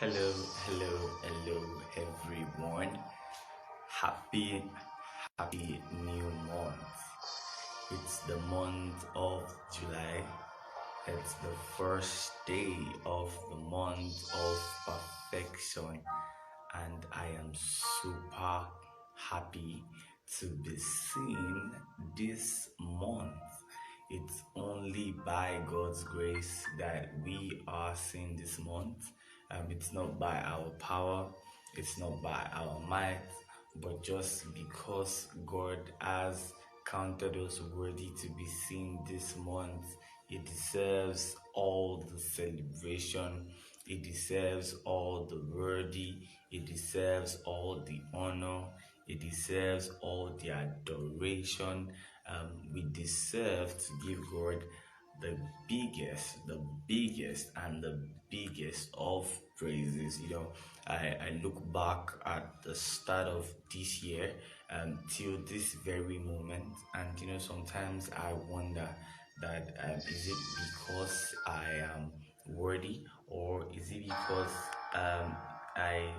Hello, hello, everyone. Happy, happy new month. It's the month of July. It's the first day of the month of perfection, and I am super happy to be seen this month. It's only by God's grace that we are seen this month. It's not by our power, it's not by our might, but just because God has counted us worthy to be seen this month. It deserves all the celebration, it deserves all the worthy, it deserves all the honor, it deserves all the adoration. We deserve to give God the biggest, and the biggest of praises. I look back at the start of this year till this very moment, and sometimes I wonder that is it because I am worthy, or is it because um, I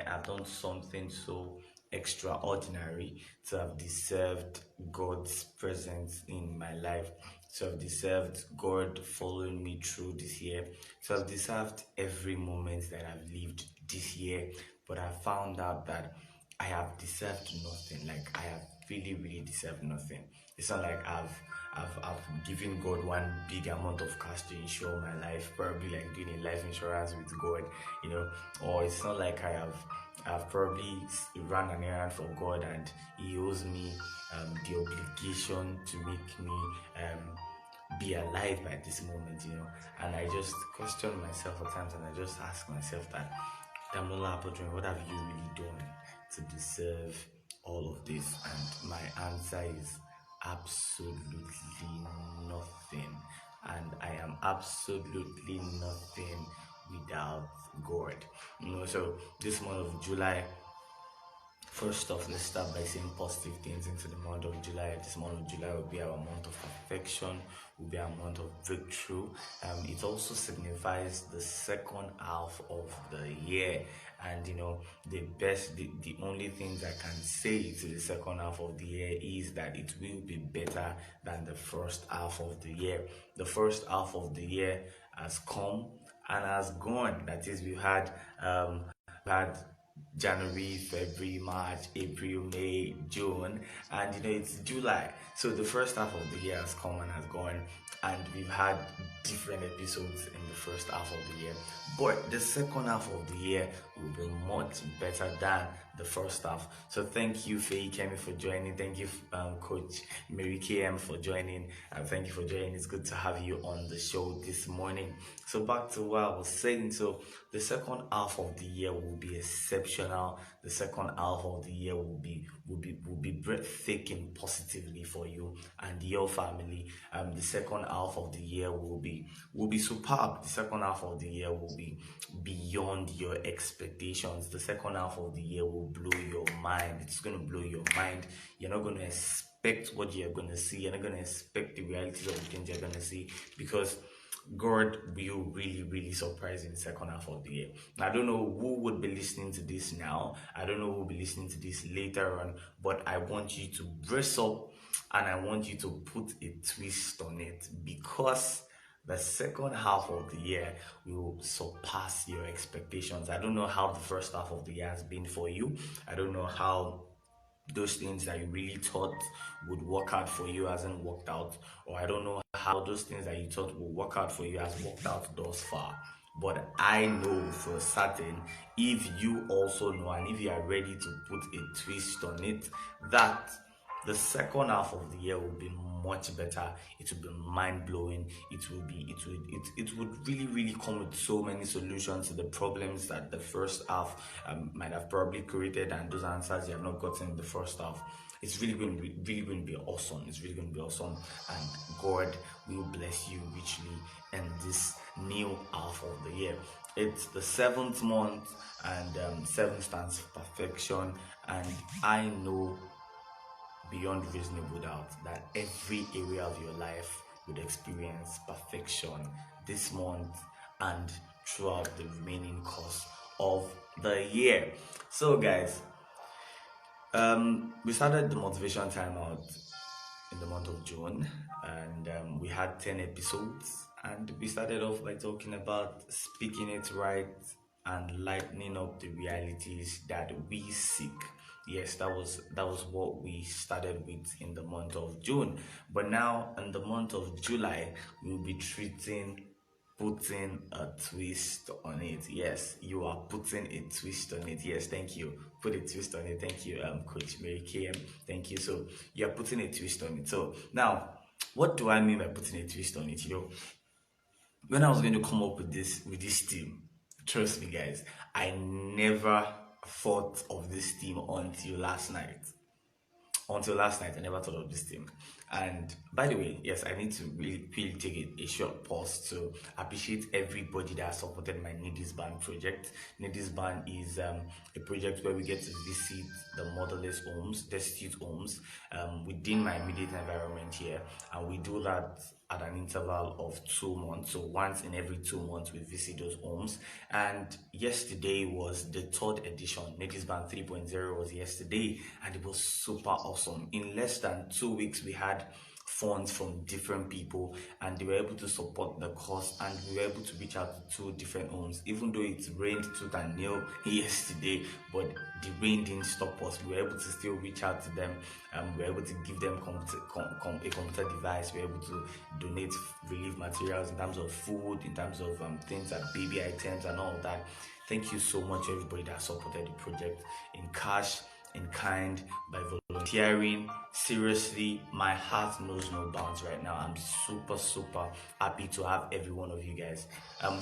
have done something so extraordinary to have deserved God's presence in my life, to have deserved God following me through this year, to have deserved every moment that I've lived this year. But I found out that I have deserved nothing. Like, I have really deserved nothing. It's not like I've given God one big amount of cash to insure my life, probably like doing a life insurance with God, or it's not like I've probably run an errand for God and He owes me the obligation to make me be alive by this moment. And I just question myself at times, and I just ask myself that, Damilola Abodunrin, what have you really done to deserve all of this? And my answer is absolutely nothing. And I am absolutely nothing without God. So this month of July, first off, let's start by saying positive things into the month of July. This month of July will be our month of perfection, will be our month of breakthrough. It also signifies the second half of the year. And the only things I can say to the second half of the year is that it will be better than the first half of the year. The first half of the year has come and has gone. That is, we had January, February, March, April, May, June, and it's July. So the first half of the year has come and has gone, and we've had different episodes in the first half of the year. But the second half of the year will be much better than the first half. So thank you, feyikemi, for joining. Thank you, Coach Mary KM, for joining. Thank you for joining. It's good to have you on the show this morning. So back to what I was saying. So the second half of the year will be exceptional. The second half of the year will be breathtaking positively for you and your family. The second half of the year will be superb. The second half of the year will be beyond your expectations. The second half of the year will blow your mind. It's going to blow your mind. You're not going to expect what you're going to see. You're not going to expect the realities of the things you're going to see, because God will really surprise in the second half of the year. I don't know who would be listening to this now. I don't know who will be listening to this later on, but I want you to brace up, and I want you to put a twist on it, because the second half of the year will surpass your expectations. I don't know how the first half of the year has been for you. I don't know how those things that you really thought would work out for you hasn't worked out, or I don't know how those things that you thought would work out for you has worked out thus far. But I know for certain, if you also know, and if you are ready to put a twist on it, that the second half of the year will be much better. It will be mind-blowing. It would really come with so many solutions to the problems that the first half might have probably created, and those answers you have not gotten in the first half. It's really going to be awesome. It's really going to be awesome, and God will bless you richly in this new half of the year. It's the 7th month, and 7 stands for perfection, and I know beyond reasonable doubt that every area of your life would experience perfection this month and throughout the remaining course of the year. So guys, we started the motivation timeout in the month of June, and we had 10 episodes, and we started off by talking about speaking it right and lightening up the realities that we seek. Yes, that was what we started with in the month of June. But now in the month of July, we'll be putting a twist on it. Yes, you are putting a twist on it. Yes, thank you. Put a twist on it. Thank you, Coach Mary KM. Thank you. So you're putting a twist on it. So now, what do I mean by putting a twist on it? When I was going to come up with this theme, trust me, guys, I never thought of this theme until last night. I never thought of this thing. And by the way, yes, I need to really take a short pause to appreciate everybody that supported my Needies Band project. Needies Band is a project where we get to visit the motherless homes, destitute homes, within my immediate environment here. And we do that at an interval of 2 months. So once in every 2 months, we visit those homes. And yesterday was the third edition. Needies Band 3.0 was yesterday, and it was super awesome. In less than 2 weeks, we had funds from different people, and they were able to support the cause, and we were able to reach out to 2 different homes. Even though it rained tooth and nail yesterday, but the rain didn't stop us. We were able to still reach out to them, and we were able to give them a computer device. We were able to donate relief materials in terms of food, in terms of things like baby items and all of that. Thank you so much, everybody that supported the project in cash, in kind, by volunteering. Seriously, my heart knows no bounds right now. I'm super happy to have every one of you guys.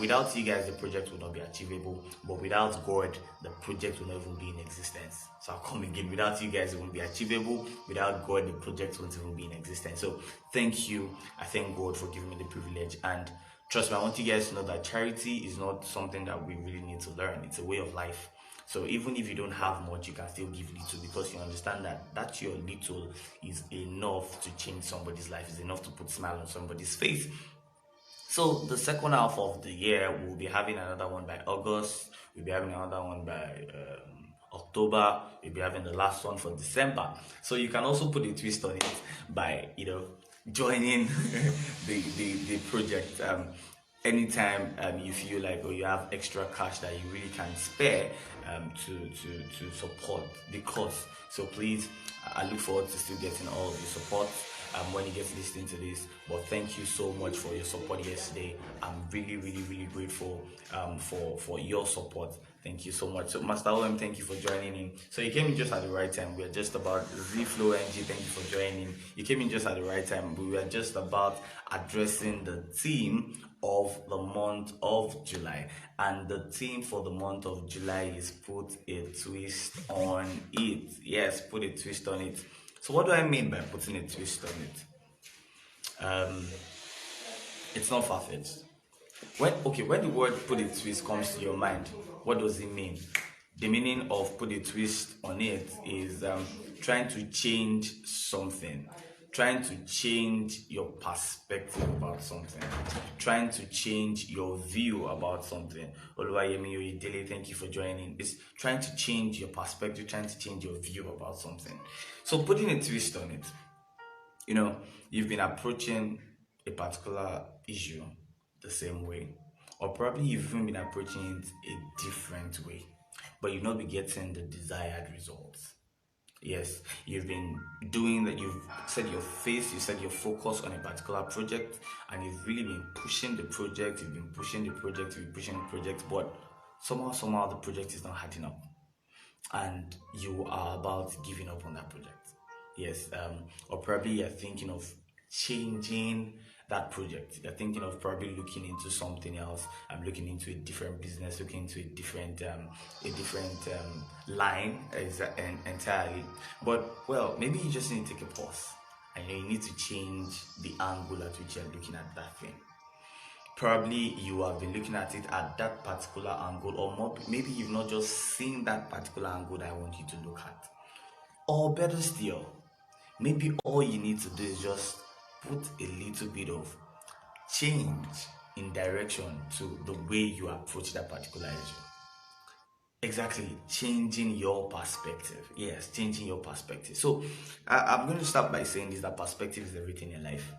Without you guys, the project would not be achievable, but without God, the project will not even be in existence. So I'll come again. Without you guys, it won't be achievable. Without God, the project won't even be in existence. So thank you. I thank God for giving me the privilege. And trust me, I want you guys to know that charity is not something that we really need to learn. It's a way of life. So even if you don't have much, you can still give little, because you understand that your little is enough to change somebody's life, is enough to put a smile on somebody's face. So the second half of the year, we'll be having another one by August. We'll be having another one by October. We'll be having the last one for December. So you can also put a twist on it by joining the project. Anytime you feel like, or you have extra cash that you really can spare to support the cause. So please, I look forward to still getting all of your support when you get listening to this. But thank you so much for your support yesterday. I'm really grateful for your support. Thank you so much. So Master OM, thank you for joining in. So you came in just at the right time. We are just about Z-Flow NG, thank you for joining. You came in just at the right time. We were just about addressing the theme of the month of July, and the theme for the month of July is put a twist on it. Yes, put a twist on it. So what do I mean by putting a twist on it? It's not far-fetched. When the word put a twist comes to your mind, what does it mean? The meaning of put a twist on it is trying to change something, trying to change your perspective about something, trying to change your view about something. Oluwayemi Oyedele, thank you for joining. It's trying to change your perspective, trying to change your view about something. So putting a twist on it, you've been approaching a particular issue the same way, or probably you've even been approaching it a different way, but you've not been getting the desired results. Yes, you've been doing that. You've set your face, you set your focus on a particular project, and you've really been pushing the project. You've been pushing the project, but somehow the project is not adding up, and you are about giving up on that project. Yes, or probably you're thinking of changing that project. You're thinking of probably looking into something else. I'm looking into a different business, looking into a different line entirely. But maybe you just need to take a pause, and you need to change the angle at which you're looking at that thing. Probably you have been looking at it at that particular angle, or more, maybe you've not just seen that particular angle that I want you to look at. Or better still, maybe all you need to do is just put a little bit of change in direction to the way you approach that particular issue. Exactly, changing your perspective. Yes, changing your perspective. So, I'm going to start by saying this, that perspective is everything in life.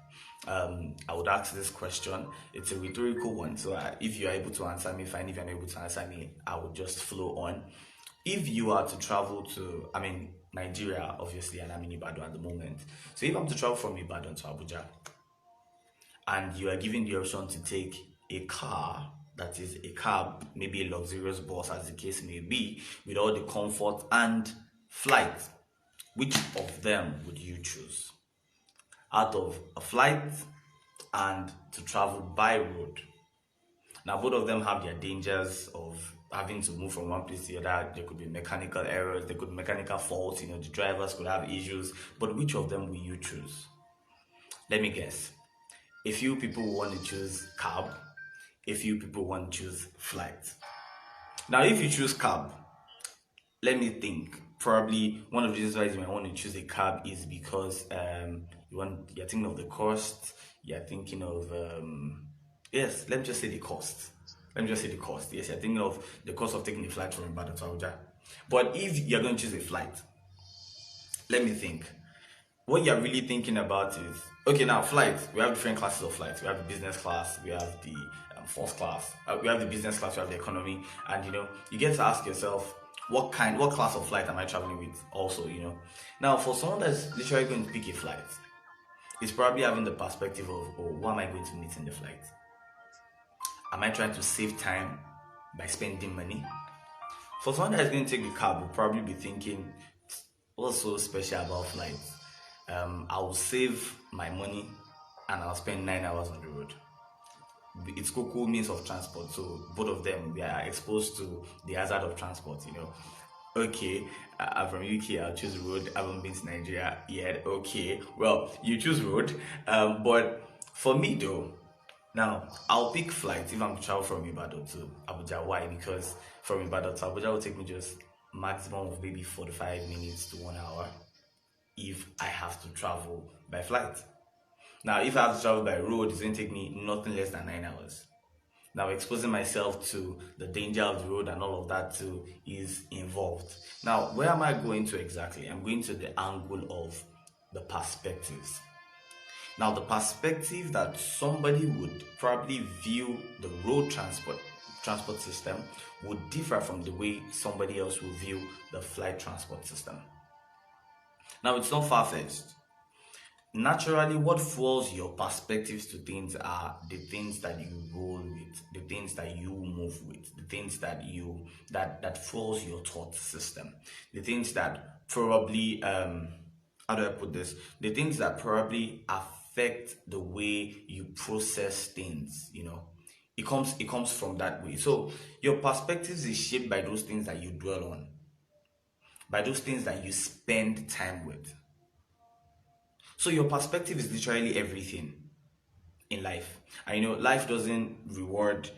I would ask this question. It's a rhetorical one. So, if you are able to answer me, fine. If you're not able to answer me, I would just flow on. If you are to travel to, I mean, Nigeria, obviously, and I'm in Ibadan at the moment. So, if I'm to travel from Ibadan to Abuja, and you are given the option to take a car, that is a cab, maybe a luxurious bus as the case may be, with all the comfort, and flight, which of them would you choose out of a flight and to travel by road? Now both of them have their dangers of having to move from one place to the other. There could be mechanical errors, there could be mechanical faults, the drivers could have issues, but which of them will you choose? Let me guess. A few people want to choose cab, a few people want to choose flight. Now, if you choose cab, let me think. Probably one of the reasons why you might want to choose a cab is because you're thinking of the cost. You're thinking of yes. Let me just say the cost. Let me just say the cost. Yes, you're thinking of the cost of taking a flight from Ibadan to Abuja. But if you're going to choose a flight, let me think. What you're really thinking about is, okay, now flights, we have different classes of flights. We have the business class, we have the first class, we have the business class, we have the economy, and you get to ask yourself, what class of flight am I traveling with? Also, now for someone that's literally going to pick a flight, it's probably having the perspective of, oh, what am I going to meet in the flight? Am I trying to save time by spending money? For someone that's going to take the cab, will probably be thinking, what's so special about flights? I will save my money and I'll spend 9 hours on the road. It's cool means of transport, so both of them, they are exposed to the hazard of transport. Okay, I'm from UK, I'll choose road. I haven't been to Nigeria yet. Okay, well, you choose road, but for me though, now I'll pick flight if I'm to travel from Ibadan to Abuja. Why? Because from Ibadan to Abuja will take me just maximum of maybe 45 minutes to 1 hour if I have to travel by flight. Now, if I have to travel by road, it's going to take me nothing less than 9 hours. Now, exposing myself to the danger of the road and all of that too is involved. Now, where am I going to exactly? I'm going to the angle of the perspectives. Now, the perspective that somebody would probably view the road transport system would differ from the way somebody else will view the flight transport system. Now, it's not far-fetched. Naturally, what fuels your perspectives to things are the things that you roll with, the things that you move with, the things that that fuels your thought system, the things that probably how do I put this? The things that probably affect the way you process things. It comes from that way. So your perspectives is shaped by those things that you dwell on, by those things that you spend time with. So your perspective is literally everything in life. And life doesn't reward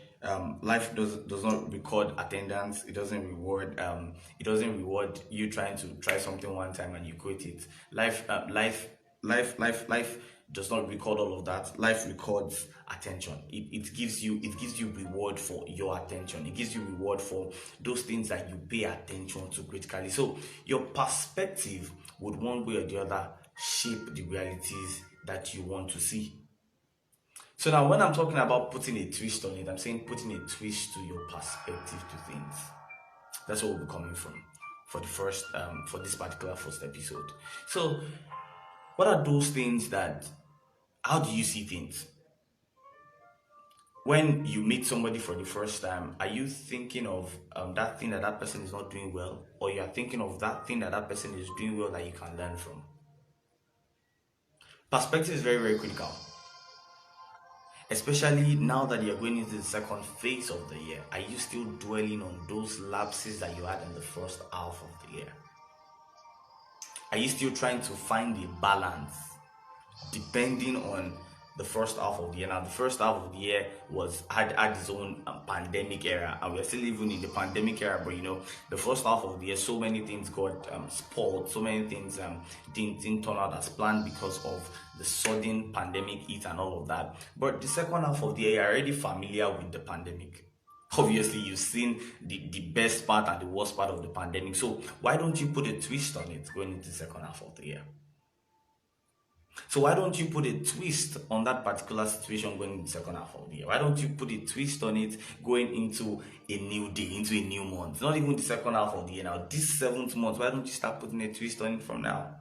life does not record attendance. It doesn't reward you trying to try something one time and you quit it. Life does not record all of that. Life records attention. It gives you reward for your attention. It gives you reward for those things that you pay attention to critically. So your perspective would one way or the other shape the realities that you want to see. So now when I'm talking about putting a twist on it, I'm saying putting a twist to your perspective to things. That's what we'll be coming from for the first for this particular first episode. So what are those things how do you see things? When you meet somebody for the first time, are you thinking of that thing that person is not doing well, or you are thinking of that thing that person is doing well that you can learn from? Perspective is very, very critical, especially now that you're going into the second phase of the year. Are you still dwelling on those lapses that you had in the first half of the year? Are you still trying to find a balance depending on the first half of the year? Now, the first half of the year had its own pandemic era, and we're still living in the pandemic era. But the first half of the year, so many things got spoiled, so many things didn't turn out as planned because of the sudden pandemic hit and all of that. But the second half of the year, you're already familiar with the pandemic. Obviously, you've seen the best part and the worst part of the pandemic. So why don't you put a twist on it going into the second half of the year? So why don't you put a twist on that particular situation going into the second half of the year? Why don't you put a twist on it going into a new day, into a new month? Not even the second half of the year now. This seventh month, why don't you start putting a twist on it from now?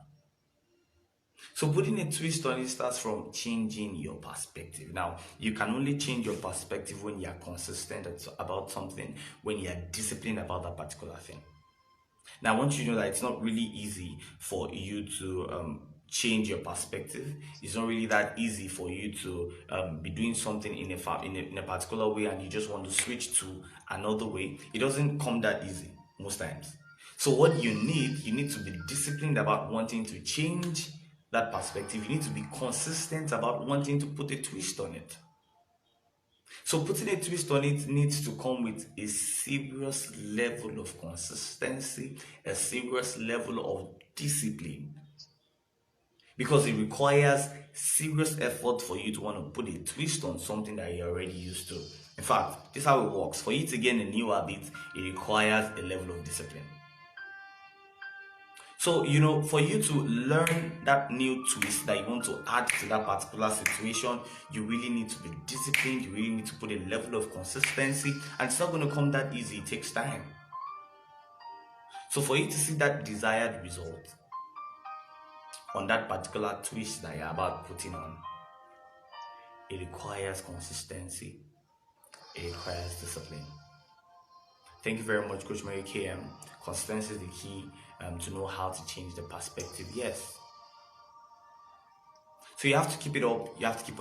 So putting a twist on it starts from changing your perspective. Now, you can only change your perspective when you are consistent about something, when you are disciplined about that particular thing. Now, I want you to know that it's not really easy for you to change your perspective. It's not really that easy for you to be doing something in a particular way and you just want to switch to another way. It doesn't come that easy most times. So what you need to be disciplined about wanting to change that perspective. You need to be consistent about wanting to put a twist on it. So putting a twist on it needs to come with a serious level of consistency, a serious level of discipline. Because it requires serious effort for you to want to put a twist on something that you're already used to. In fact, this is how it works. For you to gain a new habit, it requires a level of discipline. So, for you to learn that new twist that you want to add to that particular situation, you really need to be disciplined. You really need to put a level of consistency, and it's not going to come that easy. It takes time. So for you to see that desired result on that particular twist that you're about putting on, it requires consistency. It requires discipline. Thank you very much, Coach Mary KM. Consistency is the key to know how to change the perspective. Yes. So you have to keep it up. You have to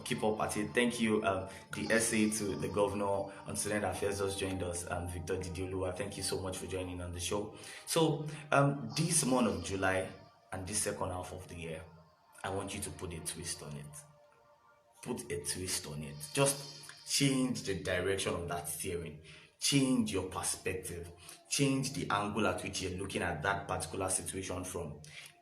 keep up at it. Thank you. The essay to the governor on student affairs just joined us, Victor Damilola. Thank you so much for joining on the show. So this month of July and this second half of the year, I want you to put a twist on it. Put a twist on it. Just change the direction of that steering. Change your perspective. Change the angle at which you're looking at that particular situation from.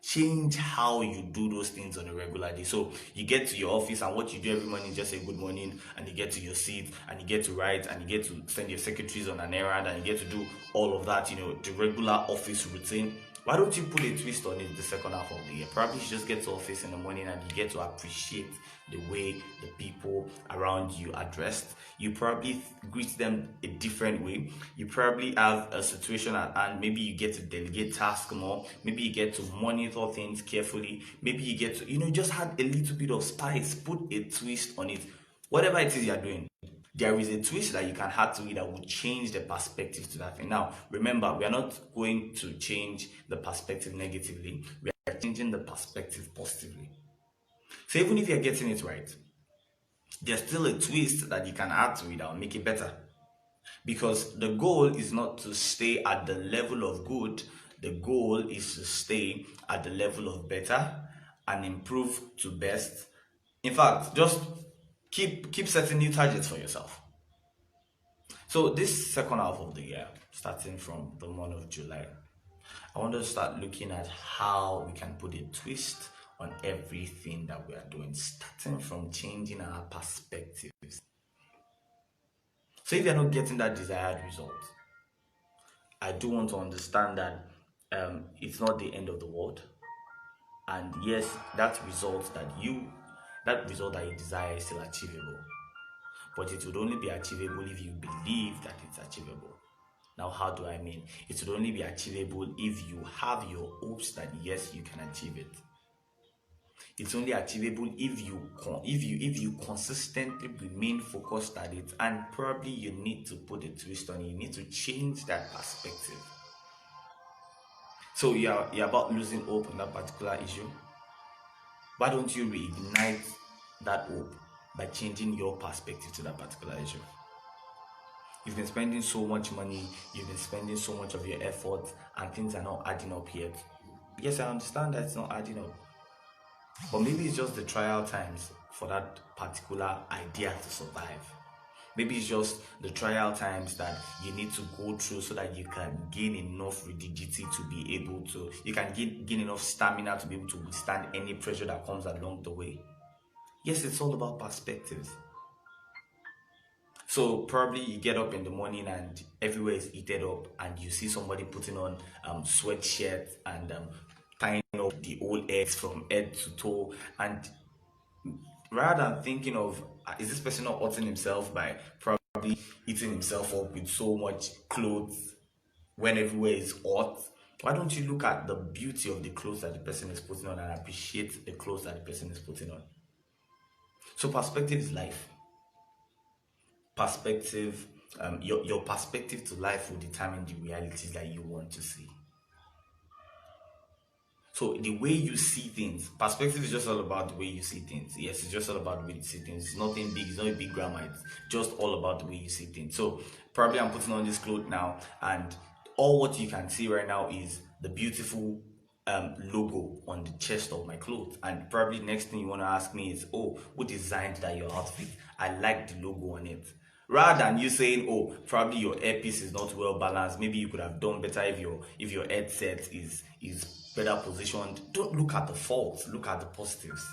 Change how you do those things on a regular day. So you get to your office and what you do every morning is just say good morning, and you get to your seat and you get to write and you get to send your secretaries on an errand and you get to do all of that, the regular office routine. Why don't you put a twist on it the second half of the year? Probably you just get to office in the morning and you get to appreciate the way the people around you are dressed. You probably greet them a different way. You probably have a situation at hand. Maybe you get to delegate tasks more. Maybe you get to monitor things carefully. Maybe you get to, just add a little bit of spice. Put a twist on it. Whatever it is you're doing, there is a twist that you can add to it that will change the perspective to that thing. Now, remember, we are not going to change the perspective negatively. We are changing the perspective positively. So even if you're getting it right, there's still a twist that you can add to it that will make it better. Because the goal is not to stay at the level of good. The goal is to stay at the level of better and improve to best. In fact, just keep setting new targets for yourself. So this second half of the year, starting from the month of July, I want to start looking at how we can put a twist on everything that we are doing, starting from changing our perspectives. So if you're not getting that desired result, I do want to understand that it's not the end of the world. And yes, that result that you desire is still achievable. But it would only be achievable if you believe that it's achievable. Now, how do I mean? It would only be achievable if you have your hopes that yes, you can achieve it. It's only achievable if you consistently remain focused at it, and probably you need to put a twist on it. You need to change that perspective. So you're about losing hope on that particular issue. Why don't you reignite that hope by changing your perspective to that particular issue? You've been spending so much money, you've been spending so much of your effort, and things are not adding up yet. Yes, I understand that it's not adding up. But maybe it's just the trial times for that particular idea to survive. Maybe it's just the trial times that you need to go through so that you can gain enough rigidity to be able to, you can gain enough stamina to be able to withstand any pressure that comes along the way. Yes, it's all about perspectives. So probably you get up in the morning and everywhere is heated up, and you see somebody putting on sweatshirt and tying up the old eggs from head to toe, and rather than thinking of is this person not hurting himself by probably eating himself up with so much clothes when everywhere is hot, why don't you look at the beauty of the clothes that the person is putting on and appreciate the clothes that the person is putting on? So perspective is life. Perspective, your perspective to life will determine the realities that you want to see. So the way you see things, perspective is just all about the way you see things. Yes, it's just all about the way you see things. It's nothing big, it's not a big grammar, it's just all about the way you see things. So probably I'm putting on this cloth now, and all what you can see right now is the beautiful logo on the chest of my clothes. And probably next thing you want to ask me is, oh, who designed that your outfit? I like the logo on it. Rather than you saying, oh, probably your earpiece is not well balanced, maybe you could have done better if your headset is better positioned. Don't look at the faults, look at the positives.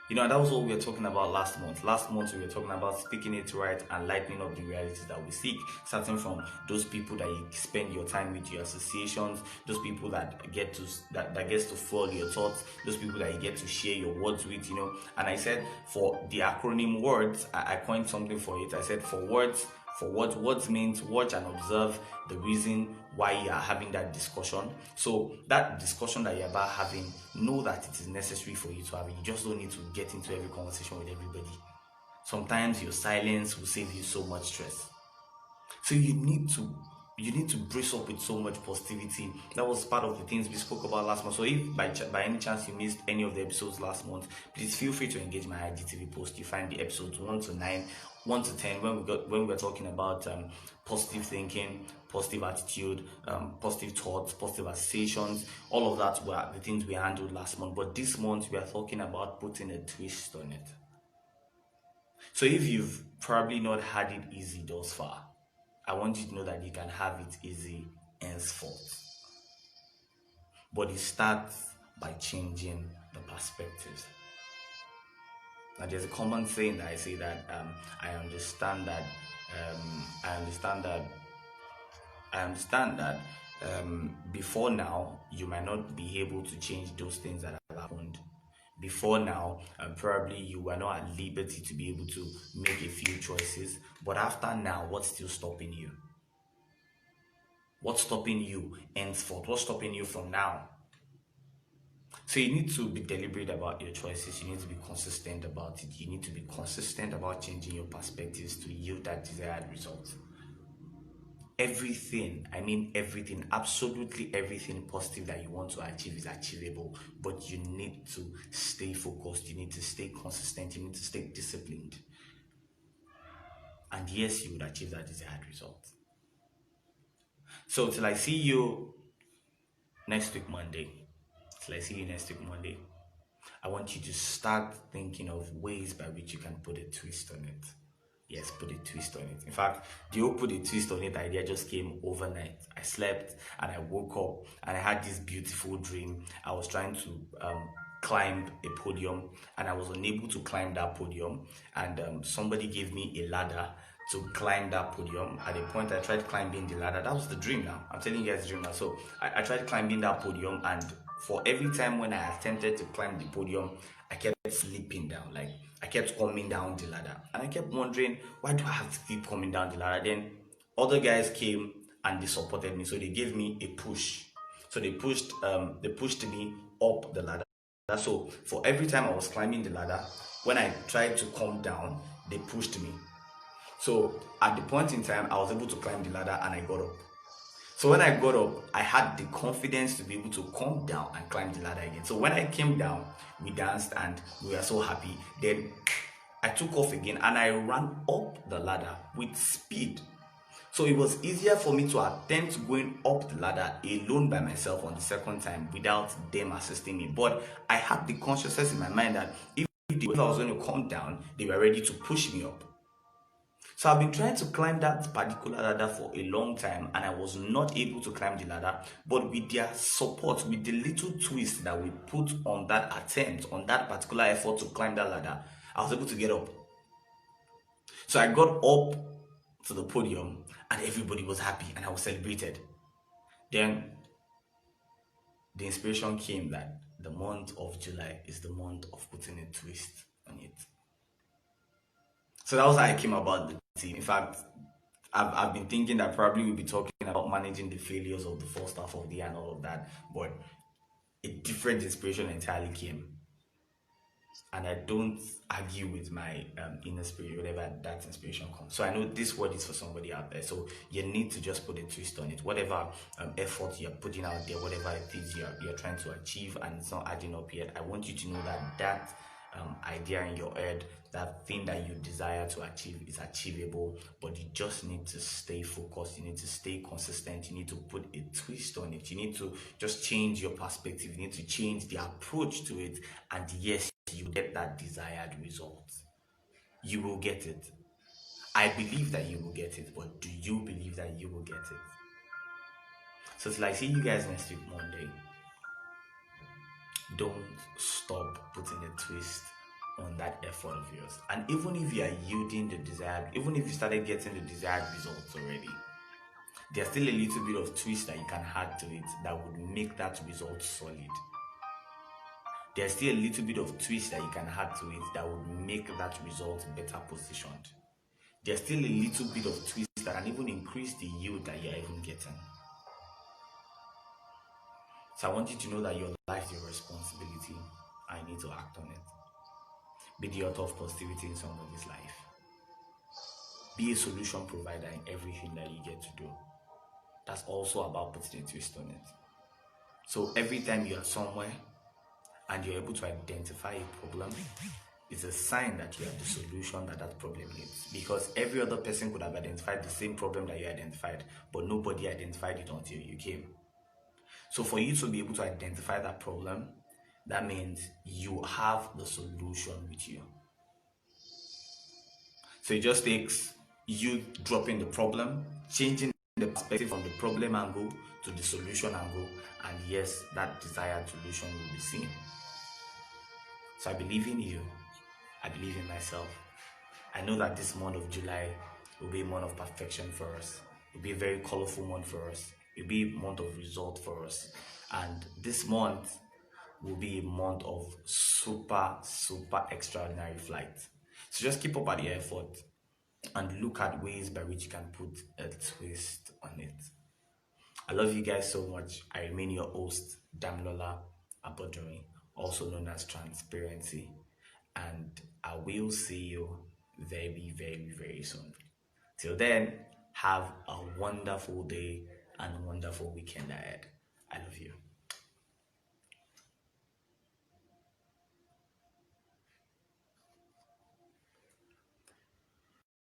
You know, that was what we were talking about last month. Last month we were talking about speaking it right and lightening up the realities that we seek, starting from those people that you spend your time with, your associations, those people that gets to fuel your thoughts, those people that you get to share your words with, you know. And I said for the acronym words, I coined something for it. I said for words means watch and observe the reason why you are having that discussion. So that discussion that you're about having, know that it is necessary for you to have it. You just don't need to get into every conversation with everybody. Sometimes your silence will save you so much stress. So you need to brace up with so much positivity. That was part of the things we spoke about last month. So if by any chance you missed any of the episodes last month, please feel free to engage my IGTV post. You find the episodes 1 to 9, 1 to 10 when we were talking about positive thinking, positive attitude, positive thoughts, positive associations. All of that were the things we handled last month. But this month we are talking about putting a twist on it. So if you've probably not had it easy thus far, I want you to know that you can have it easy henceforth. But it starts by changing the perspectives. Now, there's a common saying that I say that I understand that before now you might not be able to change those things that have happened. Before now, probably you were not at liberty to be able to make a few choices. But after now, what's still stopping you? What's stopping you henceforth? What's stopping you from now? So you need to be deliberate about your choices. You need to be consistent about it. You need to be consistent about changing your perspectives to yield that desired result. Everything, I mean everything, absolutely everything positive that you want to achieve is achievable, but you need to stay focused. You need to stay consistent. You need to stay disciplined. And yes, you would achieve that desired result. So till I see you next week Monday, I want you to start thinking of ways by which you can put a twist on it. Yes, put a twist on it. In fact, the whole put a twist on it idea just came overnight. I slept and I woke up and I had this beautiful dream. I was trying to climb a podium and I was unable to climb that podium, and somebody gave me a ladder to climb that podium. At a point I tried climbing the ladder. That was the dream now. I'm telling you guys the dream now. So I tried climbing that podium, and for every time when I attempted to climb the podium, I kept slipping down. Like I kept coming down the ladder, and I kept wondering, why do I have to keep coming down the ladder? Then other guys came and they supported me, so they gave me a push. So they pushed me up the ladder. So for every time I was climbing the ladder, when I tried to come down, they pushed me. So at the point in time, I was able to climb the ladder and I got up. So when I got up, I had the confidence to be able to come down and climb the ladder again. So when I came down, we danced and we were so happy. Then I took off again and I ran up the ladder with speed. So it was easier for me to attempt going up the ladder alone by myself on the second time without them assisting me. But I had the consciousness in my mind that if I was going to come down, they were ready to push me up. So I've been trying to climb that particular ladder for a long time, and I was not able to climb the ladder. But with their support, with the little twist that we put on that attempt, on that particular effort to climb that ladder, I was able to get up. So I got up to the podium and everybody was happy and I was celebrated. Then the inspiration came that the month of July is the month of putting a twist on it. So that was how I came about the team. In fact, I've been thinking that probably we'll be talking about managing the failures of the first half of the year and all of that, but a different inspiration entirely came. And I don't argue with my inner spirit whenever that inspiration comes. So I know this word is for somebody out there. So you need to just put a twist on it. Whatever effort you're putting out there, whatever it is you're trying to achieve, and it's not adding up yet. I want you to know that that idea in your head, that thing that you desire to achieve, is achievable. But you just need to stay focused. You need to stay consistent. You need to put a twist on it. You need to just change your perspective. You need to change the approach to it. And yes, you get that desired result. You will get it. I believe that you will get it, but do you believe that you will get it? So till I see you guys next week Monday, don't stop putting a twist on that effort of yours. And even if you are yielding the desired, even if you started getting the desired results already, there's still a little bit of twist that you can add to it that would make that result solid. There's still a little bit of twist that you can add to it that would make that result better positioned. There's still a little bit of twist that can even increase the yield that you're even getting. So I want you to know that your life is your responsibility. I need to act on it. Be the author of positivity in somebody's life. Be a solution provider in everything that you get to do. That's also about putting a twist on it. So every time you are somewhere and you're able to identify a problem, it's a sign that you have the solution that problem needs. Because every other person could have identified the same problem that you identified, but nobody identified it until you came. So for you to be able to identify that problem, that means you have the solution with you. So it just takes you dropping the problem, changing the perspective from the problem angle to the solution angle, and yes, that desired solution will be seen. So I believe in you. I believe in myself. I know that this month of July will be a month of perfection for us. It will be a very colorful month for us. It will be a month of result for us. And this month will be a month of super extraordinary flight. So just keep up at the effort and look at ways by which you can put a twist on it. I love you guys so much. I remain your host, Damilola Abodunrin, also known as Transparency. And I will see you very soon. Till then, have a wonderful day and wonderful weekend ahead. I love you.